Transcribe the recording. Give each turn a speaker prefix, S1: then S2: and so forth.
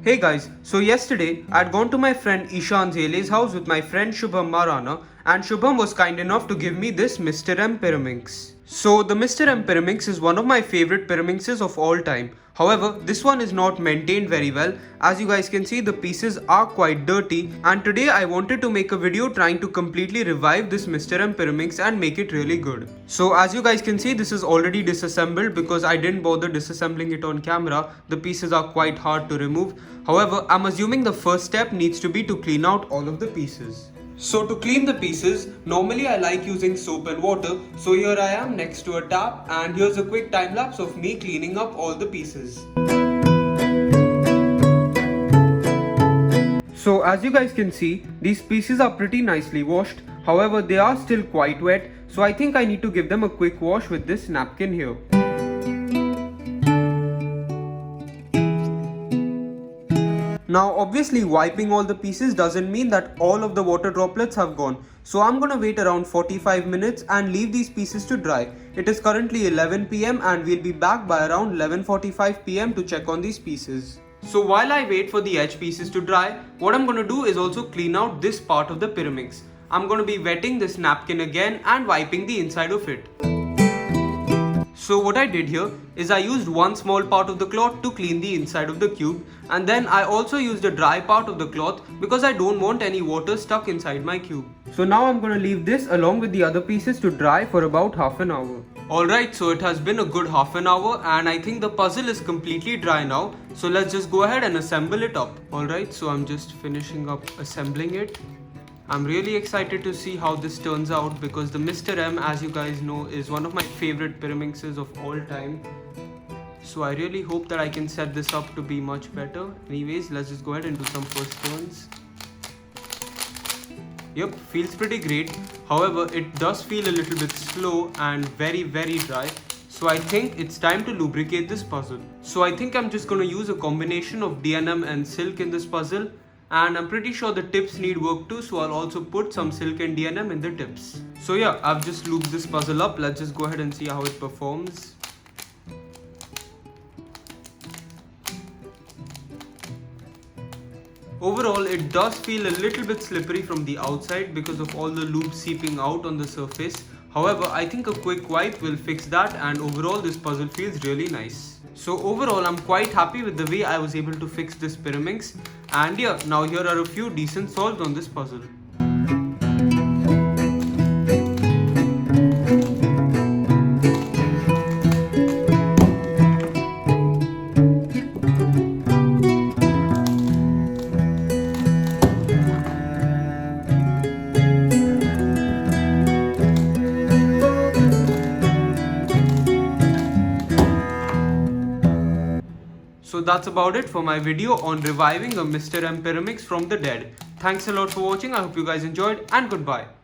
S1: Hey guys, so yesterday I'd gone to my friend Ishan Zele's house with my friend Shubham Marana, and Shubham was kind enough to give me this Mr. M Pyraminx. So the Mr. M Pyraminx is one of my favorite Pyraminxes of all time. However, this one is not maintained very well. As you guys can see, the pieces are quite dirty, and today I wanted to make a video trying to completely revive this Mr. M Pyraminx and make it really good. So as you guys can see, this is already disassembled because I didn't bother disassembling it on camera. The pieces are quite hard to remove. However, I'm assuming the first step needs to be to clean out all of the pieces. So to clean the pieces, normally I like using soap and water. So here I am next to a tap, and here's a quick time lapse of me cleaning up all the pieces. So as you guys can see, these pieces are pretty nicely washed. However, they are still quite wet. So I think I need to give them a quick wash with this napkin here. Now obviously wiping all the pieces doesn't mean that all of the water droplets have gone. So I'm gonna wait around 45 minutes and leave these pieces to dry. It is currently 11 PM and we'll be back by around 11:45 PM to check on these pieces. So while I wait for the edge pieces to dry, what I'm gonna do is also clean out this part of the Pyraminx. I'm gonna be wetting this napkin again and wiping the inside of it. So what I did here is I used one small part of the cloth to clean the inside of the cube, and then I also used a dry part of the cloth because I don't want any water stuck inside my cube. So now I'm going to leave this along with the other pieces to dry for about half an hour. Alright, so it has been a good half an hour and I think the puzzle is completely dry now. So let's just go ahead and assemble it up. Alright, so I'm just finishing up assembling it. I'm really excited to see how this turns out because the Mr. M, as you guys know, is one of my favorite Pyraminxes of all time. So I really hope that I can set this up to be much better. Anyways, let's just go ahead and do some first turns. Yep, feels pretty great. However, it does feel a little bit slow and very dry. So I think it's time to lubricate this puzzle. So I think I'm just going to use a combination of DNM and silk in this puzzle. And I'm pretty sure the tips need work too, so I'll also put some silk and DNM in the tips. So yeah, I've just lubed this puzzle up. Let's just go ahead and see how it performs. Overall, it does feel a little bit slippery from the outside because of all the lube seeping out on the surface. However, I think a quick wipe will fix that, and overall this puzzle feels really nice. So overall, I'm quite happy with the way I was able to fix this Pyraminx. And yeah, now here are a few decent solves on this puzzle. So that's about it for my video on reviving a Mr. M Pyraminx from the dead. Thanks a lot for watching. I hope you guys enjoyed, and goodbye.